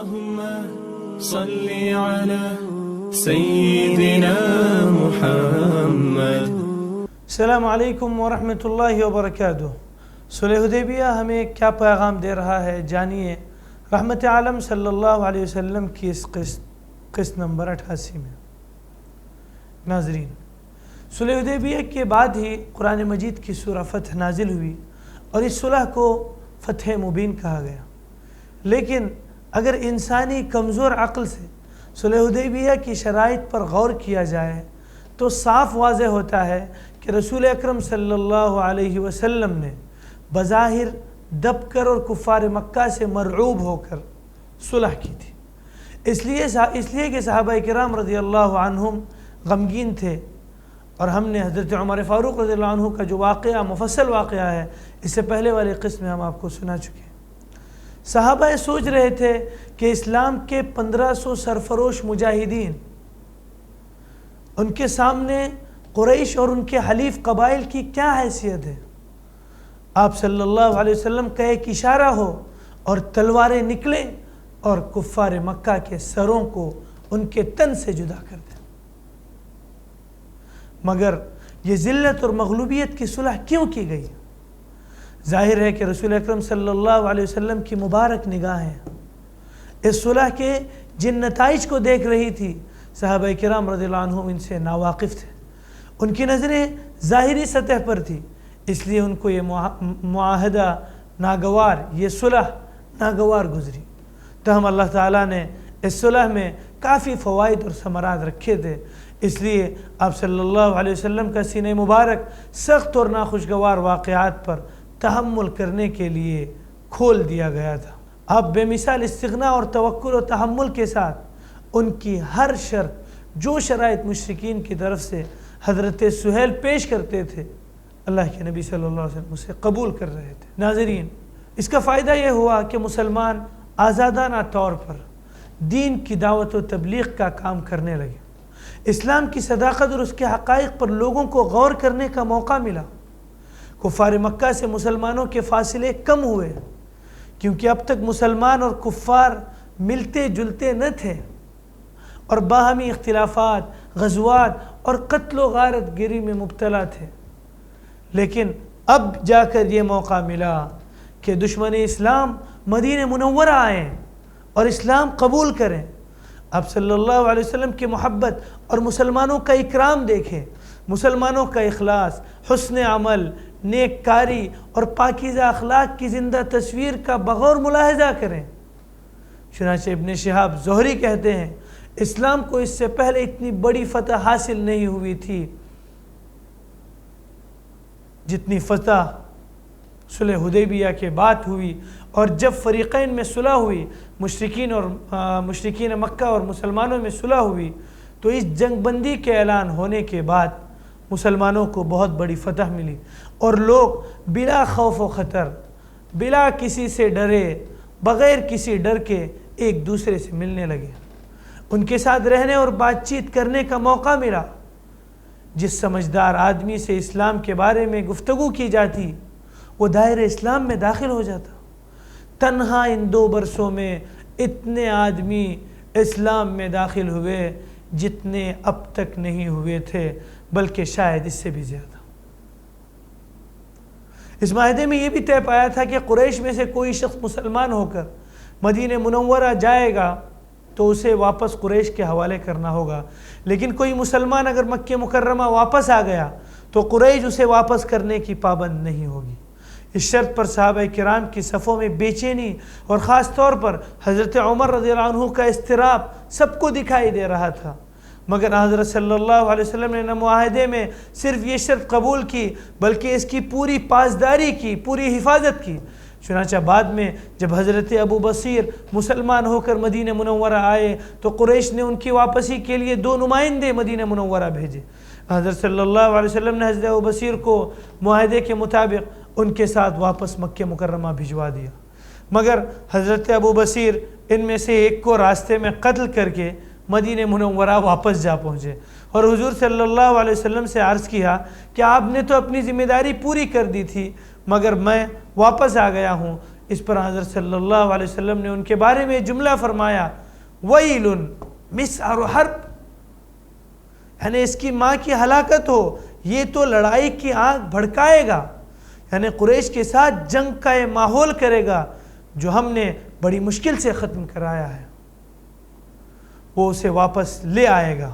اللهم صل على سيدنا محمد. السلام علیکم ورحمۃ اللہ وبرکاتہ. صلح حدیبیہ ہمیں کیا پیغام دے رہا ہے جانیے رحمت عالم صلی اللہ علیہ وسلم کی اس قسط نمبر 88 میں. ناظرین، صلح حدیبیہ کے بعد ہی قرآن مجید کی سورہ فتح نازل ہوئی اور اس صلح کو فتح مبین کہا گیا. لیکن اگر انسانی کمزور عقل سے صلح حدیبیہ کی شرائط پر غور کیا جائے تو صاف واضح ہوتا ہے کہ رسول اکرم صلی اللہ علیہ وسلم نے بظاہر دب کر اور کفار مکہ سے مرعوب ہو کر صلح کی تھی. اس لیے کہ صحابہ کرام رضی اللہ عنہم غمگین تھے، اور ہم نے حضرت عمر فاروق رضی اللہ عنہ کا جو واقعہ مفصل واقعہ ہے اس سے پہلے والے قسم میں ہم آپ کو سنا چکے ہیں. صحابہ سوچ رہے تھے کہ اسلام کے 1500 سرفروش مجاہدین، ان کے سامنے قریش اور ان کے حلیف قبائل کی کیا حیثیت ہے. آپ صلی اللہ علیہ وسلم کا ایک اشارہ ہو اور تلواریں نکلیں اور کفار مکہ کے سروں کو ان کے تن سے جدا کر دیں. مگر یہ ذلت اور مغلوبیت کی صلح کیوں کی گئی؟ ظاہر ہے کہ رسول اکرم صلی اللہ علیہ وسلم کی مبارک نگاہیں اس صلح کے جن نتائج کو دیکھ رہی تھی، صحابہ کرام رضی اللہ عنہم ان سے ناواقف تھے. ان کی نظریں ظاہری سطح پر تھی، اس لیے ان کو یہ معاہدہ ناگوار، یہ صلح ناگوار گزری. تاہم اللہ تعالیٰ نے اس صلح میں کافی فوائد اور ثمرات رکھے تھے، اس لیے آپ صلی اللہ علیہ وسلم کا سینہ مبارک سخت اور ناخوشگوار واقعات پر تحمل کرنے کے لیے کھول دیا گیا تھا. آپ بے مثال استغنا اور توکل و تحمل کے ساتھ ان کی ہر شرط، جو شرائط مشرکین کی طرف سے حضرت سہیل پیش کرتے تھے، اللہ کے نبی صلی اللہ علیہ وسلم اسے قبول کر رہے تھے. ناظرین، اس کا فائدہ یہ ہوا کہ مسلمان آزادانہ طور پر دین کی دعوت و تبلیغ کا کام کرنے لگے. اسلام کی صداقت اور اس کے حقائق پر لوگوں کو غور کرنے کا موقع ملا. کفار مکہ سے مسلمانوں کے فاصلے کم ہوئے، کیونکہ اب تک مسلمان اور کفار ملتے جلتے نہ تھے اور باہمی اختلافات، غزوات اور قتل و غارت گری میں مبتلا تھے. لیکن اب جا کر یہ موقع ملا کہ دشمن اسلام مدینہ منورہ آئیں اور اسلام قبول کریں. آپ صلی اللہ علیہ وسلم کی محبت اور مسلمانوں کا اکرام دیکھیں، مسلمانوں کا اخلاص، حسن عمل، نیک کاری اور پاکیزہ اخلاق کی زندہ تصویر کا بغور ملاحظہ کریں. چنانچہ ابن شہاب زہری کہتے ہیں، اسلام کو اس سے پہلے اتنی بڑی فتح حاصل نہیں ہوئی تھی جتنی فتح صلح حدیبیہ کے بعد ہوئی. اور جب فریقین میں صلح ہوئی، مشرکین مکہ اور مسلمانوں میں صلح ہوئی، تو اس جنگ بندی کے اعلان ہونے کے بعد مسلمانوں کو بہت بڑی فتح ملی اور لوگ بلا خوف و خطر، بلا کسی سے ڈرے، بغیر کسی ڈر کے ایک دوسرے سے ملنے لگے. ان کے ساتھ رہنے اور بات چیت کرنے کا موقع ملا. جس سمجھدار آدمی سے اسلام کے بارے میں گفتگو کی جاتی وہ دائرہ اسلام میں داخل ہو جاتا. تنہا ان 2 برسوں میں اتنے آدمی اسلام میں داخل ہوئے جتنے اب تک نہیں ہوئے تھے، بلکہ شاید اس سے بھی زیادہ. اس معاہدے میں یہ بھی طے پایا تھا کہ قریش میں سے کوئی شخص مسلمان ہو کر مدینہ منورہ جائے گا تو اسے واپس قریش کے حوالے کرنا ہوگا، لیکن کوئی مسلمان اگر مکہ مکرمہ واپس آ گیا تو قریش اسے واپس کرنے کی پابند نہیں ہوگی. اس شرط پر صحابہ کرام کی صفوں میں بے چینی اور خاص طور پر حضرت عمر رضی اللہ عنہ کا اضطراب سب کو دکھائی دے رہا تھا. مگر حضرت صلی اللہ علیہ وسلم نے نہ معاہدے میں صرف یہ شرط قبول کی بلکہ اس کی پوری پاسداری کی، پوری حفاظت کی. چنانچہ بعد میں جب حضرت ابو بصیر مسلمان ہو کر مدینہ منورہ آئے تو قریش نے ان کی واپسی کے لیے 2 نمائندے مدینہ منورہ بھیجے. حضرت صلی اللہ علیہ وسلم نے حضرت ابو بصیر کو معاہدے کے مطابق ان کے ساتھ واپس مکہ مکرمہ بھجوا دیا. مگر حضرت ابو بصیر ان میں سے ایک کو راستے میں قتل کر کے مدینہ منورہ واپس جا پہنچے اور حضور صلی اللہ علیہ وسلم سے عرض کیا کہ آپ نے تو اپنی ذمہ داری پوری کر دی تھی، مگر میں واپس آ گیا ہوں، اس پر حضرت صلی اللہ علیہ وسلم نے ان کے بارے میں جملہ فرمایا ویل مسعر حرب، یعنی اس کی ماں کی ہلاکت ہو، یہ تو لڑائی کی آگ بھڑکائے گا، یعنی قریش کے ساتھ جنگ کا یہ ماحول کرے گا جو ہم نے بڑی مشکل سے ختم کرایا ہے، وہ اسے واپس لے آئے گا۔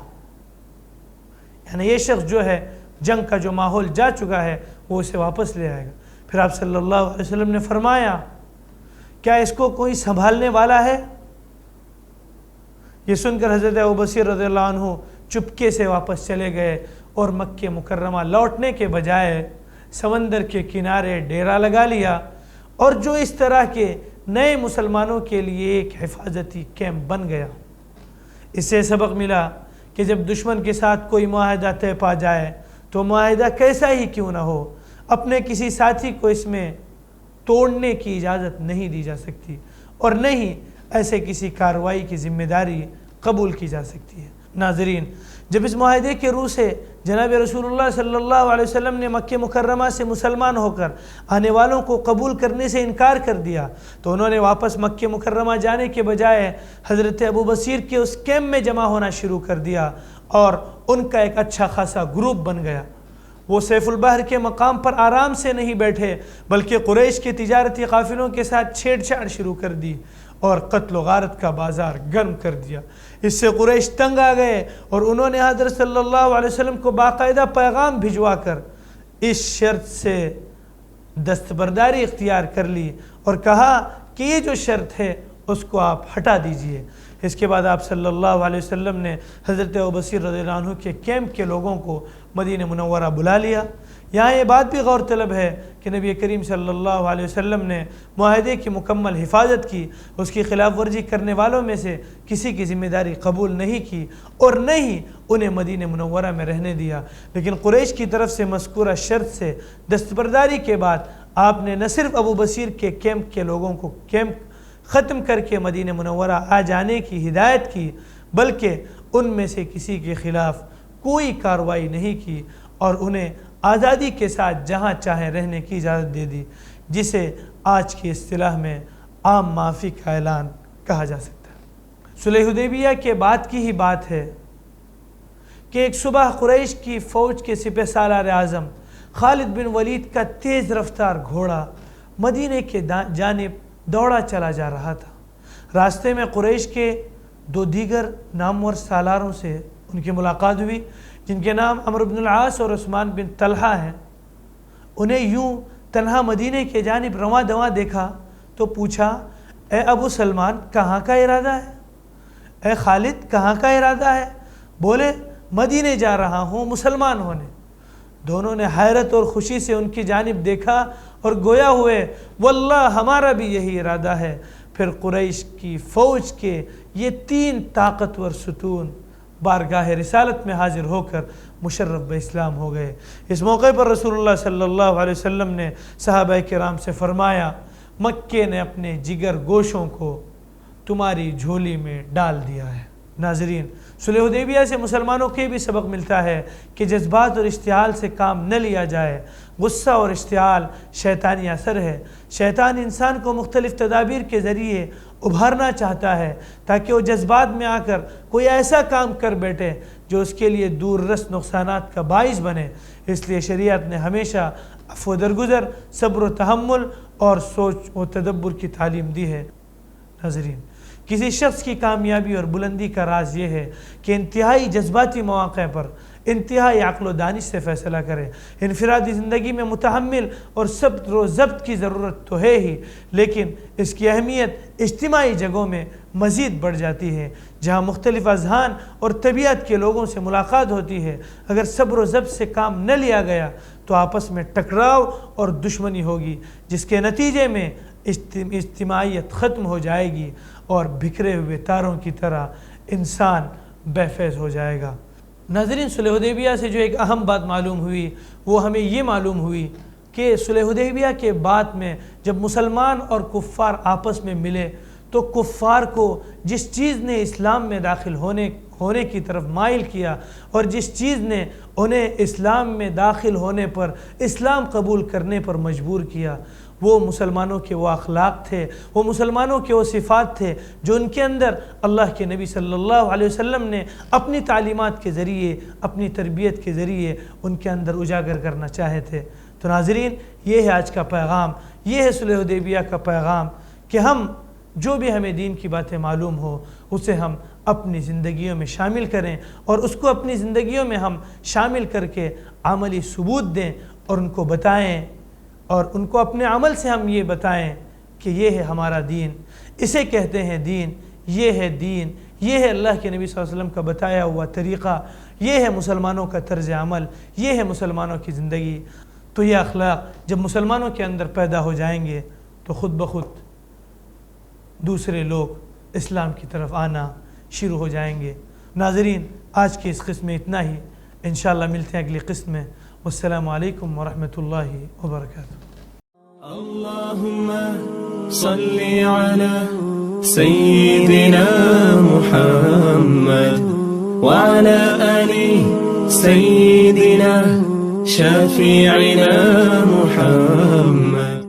یعنی یہ شخص جو ہے جنگ کا جو ماحول جا چکا ہے وہ اسے واپس لے آئے گا۔ پھر آپ صلی اللہ علیہ وسلم نے فرمایا کیا اس کو کوئی سنبھالنے والا ہے؟ یہ سن کر حضرت ابوبصیر رضی اللہ عنہ چپکے سے واپس چلے گئے اور مکہ مکرمہ لوٹنے کے بجائے سمندر کے کنارے ڈیرا لگا لیا، اور جو اس طرح کے نئے مسلمانوں کے لیے ایک حفاظتی کیمپ بن گیا۔ اس سے سبق ملا کہ جب دشمن کے ساتھ کوئی معاہدہ طے پا جائے تو معاہدہ کیسا ہی کیوں نہ ہو، اپنے کسی ساتھی کو اس میں توڑنے کی اجازت نہیں دی جا سکتی، اور نہ ہی ایسے کسی کارروائی کی ذمہ داری قبول کی جا سکتی ہے۔ ناظرین، جب اس معاہدے کے روح سے جناب رسول اللہ صلی اللہ علیہ وسلم نے مکہ مکرمہ سے مسلمان ہو کر آنے والوں کو قبول کرنے سے انکار کر دیا تو انہوں نے واپس مکہ مکرمہ جانے کے بجائے حضرت ابوبصیر کے اس کیمپ میں جمع ہونا شروع کر دیا، اور ان کا ایک اچھا خاصا گروپ بن گیا۔ وہ سیف البحر کے مقام پر آرام سے نہیں بیٹھے بلکہ قریش کے تجارتی قافلوں کے ساتھ چھیڑ چھاڑ شروع کر دی اور قتل و غارت کا بازار گرم کر دیا۔ اس سے قریش تنگ آ گئے اور انہوں نے حضرت صلی اللہ علیہ وسلم کو باقاعدہ پیغام بھجوا کر اس شرط سے دستبرداری اختیار کر لی اور کہا کہ یہ جو شرط ہے اس کو آپ ہٹا دیجئے۔ اس کے بعد آپ صلی اللہ علیہ وسلم نے حضرت ابوبصیر رضی اللہ عنہ کے کیمپ کے لوگوں کو مدینہ منورہ بلا لیا۔ یہاں یہ بات بھی غور طلب ہے کہ نبی کریم صلی اللہ علیہ وسلم نے معاہدے کی مکمل حفاظت کی، اس کی خلاف ورزی کرنے والوں میں سے کسی کی ذمہ داری قبول نہیں کی اور نہ ہی انہیں مدینہ منورہ میں رہنے دیا، لیکن قریش کی طرف سے مذکورہ شرط سے دستبرداری کے بعد آپ نے نہ صرف ابوبصیر کے کیمپ کے لوگوں کو کیمپ ختم کر کے مدینہ منورہ آ جانے کی ہدایت کی، بلکہ ان میں سے کسی کے خلاف کوئی کارروائی نہیں کی اور انہیں آزادی کے ساتھ جہاں چاہیں رہنے کی اجازت دے دی، جسے آج کی اصطلاح میں عام معافی کا اعلان کہا جا سکتا ہے۔ صلح حدیبیہ کے بعد کی ہی بات ہے کہ ایک صبح قریش کی فوج کے سپہ سالار اعظم خالد بن ولید کا تیز رفتار گھوڑا مدینے کے جانب دوڑا چلا جا رہا تھا۔ راستے میں قریش کے دو دیگر نامور سالاروں سے ان کی ملاقات ہوئی جن کے نام عمرو بن العاص اور عثمان بن طلحہ ہیں۔ انہیں یوں تنہا مدینے کے جانب رواں دواں دیکھا تو پوچھا، اے ابو سلمان کہاں کا ارادہ ہے؟ اے خالد کہاں کا ارادہ ہے؟ بولے، مدینے جا رہا ہوں مسلمان ہونے۔ دونوں نے حیرت اور خوشی سے ان کی جانب دیکھا اور گویا ہوئے، واللہ ہمارا بھی یہی ارادہ ہے۔ پھر قریش کی فوج کے یہ تین طاقتور ستون بارگاہ رسالت میں حاضر ہو کر مشرف بہ اسلام ہو گئے۔ اس موقع پر رسول اللہ صلی اللہ علیہ وسلم نے صحابہ کرام سے فرمایا، مکے نے اپنے جگر گوشوں کو تمہاری جھولی میں ڈال دیا ہے۔ ناظرین، صلح حدیبیہ سے مسلمانوں کے بھی سبق ملتا ہے کہ جذبات اور اشتعال سے کام نہ لیا جائے۔ غصہ اور اشتعال شیطانی اثر ہے۔ شیطان انسان کو مختلف تدابیر کے ذریعے ابھارنا چاہتا ہے تاکہ وہ جذبات میں آ کر کوئی ایسا کام کر بیٹھے جو اس کے لیے دور رس نقصانات کا باعث بنے۔ اس لیے شریعت نے ہمیشہ عفو و درگزر، صبر و تحمل اور سوچ و تدبر کی تعلیم دی ہے۔ ناظرین، کسی شخص کی کامیابی اور بلندی کا راز یہ ہے کہ انتہائی جذباتی مواقع پر انتہائی عقل و دانش سے فیصلہ کرے۔ انفرادی زندگی میں متحمل اور صبر و ضبط کی ضرورت تو ہے ہی، لیکن اس کی اہمیت اجتماعی جگہوں میں مزید بڑھ جاتی ہے جہاں مختلف اذہان اور طبیعت کے لوگوں سے ملاقات ہوتی ہے۔ اگر صبر و ضبط سے کام نہ لیا گیا تو آپس میں ٹکراؤ اور دشمنی ہوگی، جس کے نتیجے میں اجتماعیت ختم ہو جائے گی اور بکھرے ہوئے تاروں کی طرح انسان بے فیض ہو جائے گا۔ ناظرین، صلح حدیبیہ سے جو ایک اہم بات معلوم ہوئی وہ ہمیں یہ معلوم ہوئی کہ صلح حدیبیہ کے بعد میں جب مسلمان اور کفار آپس میں ملے تو کفار کو جس چیز نے اسلام میں داخل ہونے کی طرف مائل کیا اور جس چیز نے انہیں اسلام میں داخل ہونے پر اسلام قبول کرنے پر مجبور کیا، وہ مسلمانوں کے وہ اخلاق تھے، وہ مسلمانوں کے وہ صفات تھے جو ان کے اندر اللہ کے نبی صلی اللہ علیہ وسلم نے اپنی تعلیمات کے ذریعے، اپنی تربیت کے ذریعے ان کے اندر اجاگر کرنا چاہے تھے۔ تو ناظرین، یہ ہے آج کا پیغام، یہ ہے صلح حدیبیہ کا پیغام کہ ہم جو بھی ہمیں دین کی باتیں معلوم ہو اسے ہم اپنی زندگیوں میں شامل کریں، اور اس کو اپنی زندگیوں میں ہم شامل کر کے عملی ثبوت دیں اور ان کو بتائیں، اور ان کو اپنے عمل سے ہم یہ بتائیں کہ یہ ہے ہمارا دین، اسے کہتے ہیں دین، یہ ہے دین، یہ ہے اللہ کے نبی صلی اللہ علیہ وسلم کا بتایا ہوا طریقہ، یہ ہے مسلمانوں کا طرز عمل، یہ ہے مسلمانوں کی زندگی۔ تو یہ اخلاق جب مسلمانوں کے اندر پیدا ہو جائیں گے تو خود بخود دوسرے لوگ اسلام کی طرف آنا شروع ہو جائیں گے۔ ناظرین، آج کی اس قسط میں اتنا ہی، انشاءاللہ ملتے ہیں اگلی قسط میں۔ والسلام علیکم ورحمۃ اللہ وبرکاتہ۔ اللهم صل على سيدنا محمد وعلى آل سيدنا شفيعنا محمد